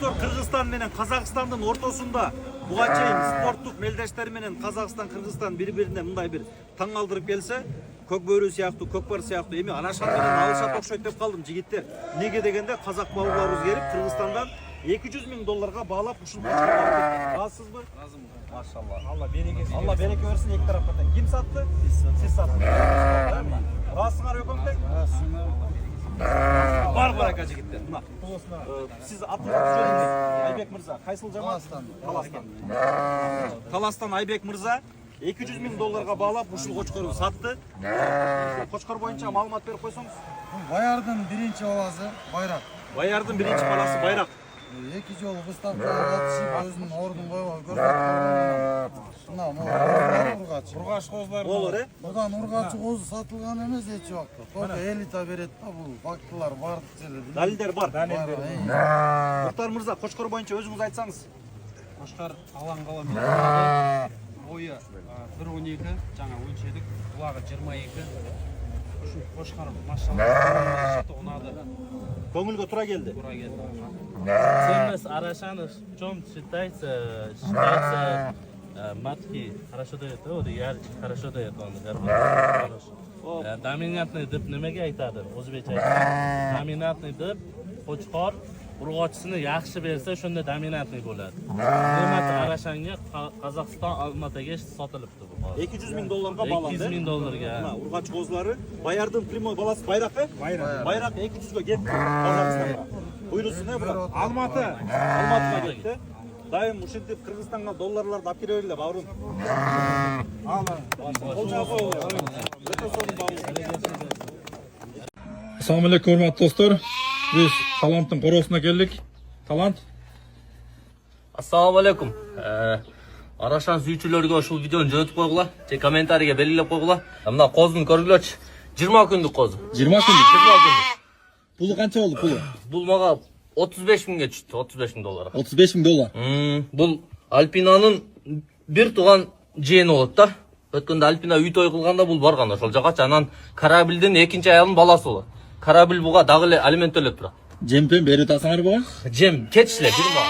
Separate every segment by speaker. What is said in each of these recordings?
Speaker 1: достор, Кыргызстан менен Казакстандын ортосунда буга чейин спорттук мелдештер менен Казакстан, Кыргызстан бири-бирине мындай бир таң калтырып келсе, көк бөрү сыяктуу, көкпар сыяктуу эми Арашан менен алышат окшойт деп калдым жигиттер. Неге дегенде казак бауырларыбыз келип Кыргызстандан 200 000 долларга баалап ушул матчты алып кетти. Разысызбы? Разымын. Машалла. Алла береке берсин эки тарапка тең. Ким сатты? Сиз саттыңыз. Расыңар өкөмдек? Бар барака жигиттер. Мына. Сиз атыңызды жөнүңүз. Айбек мырза, кайсыл жаман? Таластан Айбек мырза 200 000 долларга баалап ушул кочкорду сатты. Кочкор боюнча маалымат берип койсоңуз.
Speaker 2: Баярдын биринчи баласы Байрак.
Speaker 1: Баярдын биринчи баласы Байрак.
Speaker 2: Эки жолу выставкага катышып, өзүнүн ордун көрсөтүп мына ургач козулар.
Speaker 1: Болор,
Speaker 2: Будан ургачы козу сатылган эмес эч убакта. Только элита берет да, бул фактылар бардык жерде.
Speaker 1: Далилдер бар. Мухтар мырза, кочкор боюнча өзүңүз айтсаңыз.
Speaker 3: Кошкар алаң калам. Бойы 1.12, жаңа өлчедик. Булагы 22. Ушул кошкар машалла унады.
Speaker 1: Көңүлгө туура келди.
Speaker 4: Ценность Арашанов в чем считается матки хорошо дает, хорошо дает он, хорошо. Доминантный деп немеге айтады, o'zbekcha aytadi. Dominantный деп qo'chqor urg'ochisini yaxshi bersa, shunda dominantный bo'ladi. Ne'mat Arashanga Qozog'iston Olmataga sotilibdi bu.
Speaker 1: 200 000 долларга бааланды.
Speaker 4: 200 000 долларга.
Speaker 1: Мына ургач козулары, Баярдын прямой баласы Байрак, Байрак 200 га кетти Казакстанга. Буйрусуна бирок Алматыга кетти. Дайым ушинтип Кыргызстанга долларларды алып келе бергиле, бауырым.
Speaker 5: Assalomu alaykum hurmatli do'stlar. Biz Talantning qorosuna keldik. Talant.
Speaker 4: Assalomu alaykum. Arashan suyuvchilarga ушул видеону jo'natib qo'yg'lar. Kommentariyaga belgilab qo'yg'lar. Mana qo'zni ko'rgilach, 20 kunlik qo'zi.
Speaker 5: 20 kunlik.
Speaker 4: 20 kunlik.
Speaker 5: Puli qancha bo'ldi puli?
Speaker 4: Bul maga 35 mingga tushdi, 35 ming dollar.
Speaker 5: 35 ming dollar.
Speaker 4: Bul Alpina'nın bir tuğan jeyini oldu da. Ötkende Alpina uy toy kılganda bul bargan ошол жака анан Карабилдин экинчи аялынын баласы болот. Карабил буга дагы эле алимент төлөп турат.
Speaker 5: Жемпен берип атасыңар буга?
Speaker 4: Жем кетишле бир мага.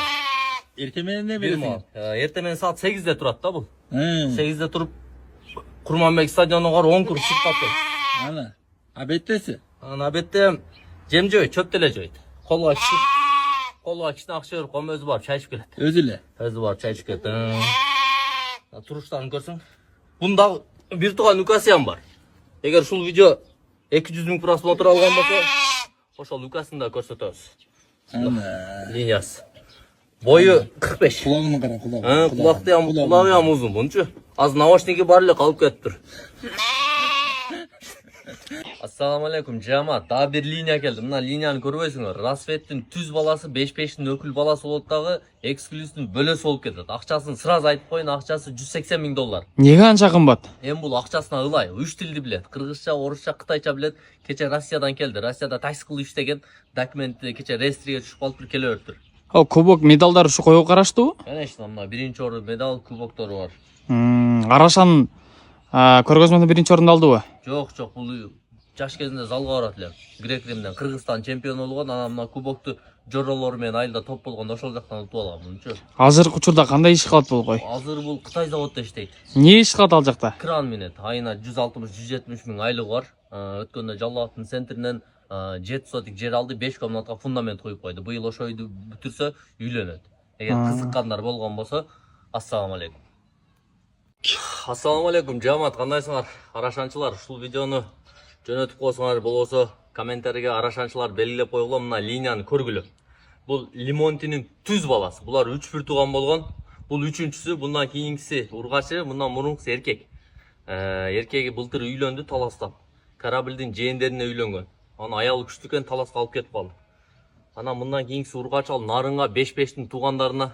Speaker 5: Эртең менен не бересиң?
Speaker 4: Эртең менен саат 8де турат да бул. 8де туруп Курманбек стадионуна барып 10 күн чыгып калды.
Speaker 5: Ана. Абеттеси?
Speaker 4: Ана абетте жем жойт, чөп деле жойт. Колго кичине акча берип коймо өзү барып чай ичип келет.
Speaker 5: Өзү эле.
Speaker 4: Өзү барып чай ичип келет. Туруштарын көрсөң. Бунда bir tuğan Lukasyan var. Eğer şu video 200 000 просмотр algan bolsa, ошол Lukas'ını da көрсөтөбүz. Liniyası. Boyu 45.
Speaker 5: Kulağını qara, kulağı.
Speaker 4: Kulağı ham uzun bunchu. Az naoşnigi bar эле калып кетиптир. Assalamu alaykum jamoat. Daha bir liniya keldi. Mına liniyani көрбөйсүңөр. Расветтин түз баласы 5-5'in ökül balası болот дагы эксклюзивдин бөлөсү болуп кетет. Акчасын сразу айтып коюн, акчасы 180 000 доллар.
Speaker 6: Неге анча кымбат?
Speaker 4: Эми бул акчасына ылай, 3 тилди билет. Кыргызча, орусча, кытайча билет. Кече Россиядан келди. Россияда такси кылып иштеген, документти кече регистриге түшүп калып келе бериптир.
Speaker 6: Ал кубок медалдар ушу койго караштыбы?
Speaker 4: Конечно, мына биринчи орун медаль, кубоктору бар.
Speaker 6: Арашан көргөзмөдө биринчи орунду алдыбы?
Speaker 4: Жок, бул жаш кезинде залга барат элем. Грек Римден Кыргызстан чемпиону болгон, анан мына кубокту жоролору менен айылда топ болгондо ошол жактан утуп алгам мынчу.
Speaker 6: Азыркы учурда кандай иш кылат болбой?
Speaker 4: Азыр бул Кытай заводдо иштейт.
Speaker 6: Эмне иш кылат ал жакта?
Speaker 4: Кран менен айына 160-170 миң айлыгы бар. Өткөндө Жалал центринен 7 сотик жер алды, 5 комнатка фундамент коюп койду. Быйыл ошо үйдү бүтүрсө үйлөнөт. Эгер кызыккандар болгон болсо, ассаламу алейкум. Ассаламу алейкум жамаат, кандайсыңар? Арашанчылар, ушул видеону жөнөтүп койсоңар болбосо, комментарийге Арашанчылар белгилеп койгула, мына линияны көргүлө. Бул Лимонтинин түз баласы. Булар 3 бир тууган болгон. Бул үчүнчүсү, bundan кийинкиси ургачы, bundan мурункусы эркек. Эркеги былтыр үйлөндү Таластан. Карабилдин жээндерине үйлөнгөн. Аны аялы күчтүү экен, Таласка алып кетип калды. Анан мындан кийинкиси ургач ал Нарынга 5-5'тин туугандарына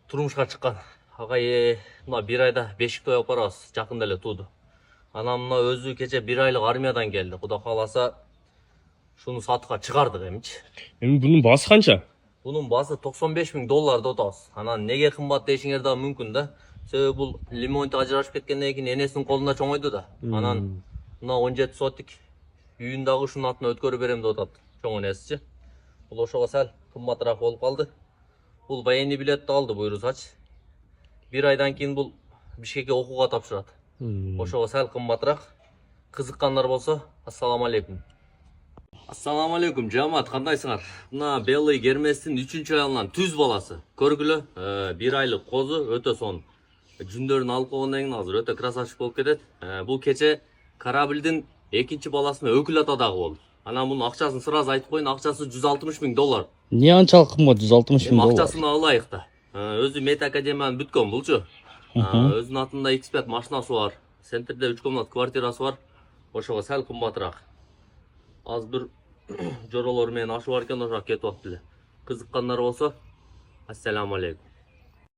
Speaker 4: турмушка чыккан. Агай, мына бир айда бешик той апарабыз, жакында эле тууду. Анан мына өзү кече 1 айлык армиядан келди. Кудай кааласа шуну сатыкка чыгардык эмичи.
Speaker 7: Эми бунун баасы канча?
Speaker 4: Бунун баасы 95 000 доллар деп атабыз. Анан неге кымбат дешиңер да мүмкүн да. Себеби бул Лимонти ажырашып кеткенден кийин энесинин колунда чоңойду да. Анан мына 17 сотик үйүн дагы ушунун атына өткөрүп берем деп атат. Чоң энесичи. Бул ошого сәл кымбатыраак болуп калды. Бул военный билетти алды буйрусач. 1 айдан кийин бул Бишкекке окууга тапшырат. Ошого сәл кымбатыраак. Кызыккандар болсо, ассаламу алейкум. Ассаламу алейкум, жамаат, кандайсыңар? Мына белый герместин 3-чү айылынан түз баласы. Көргүлө, 1 айлык козу, өтө сонун. Жүндөрүн алып койгондон кийин азыр өтө красавчик болуп кетет. Бул кече кораблдин 2-чи баласына өкүл ата дагы болду. Анан мунун акчасын сразу айтып коюн, акчасы $160,000.
Speaker 7: Не анчалык кымбат $160,000?
Speaker 4: Акчасын алайык да. Өзү мед академияны бүткөн булчу. Өзүнүн атында X5 машинасы бар. Центрде 3 комнат квартирасы бар. Ошого сәл кымбатыраак. Az bir jorolor менен ашы бар экен, ошо кетип атты эле. Кызыккандар болсо, ассаламу алейкум.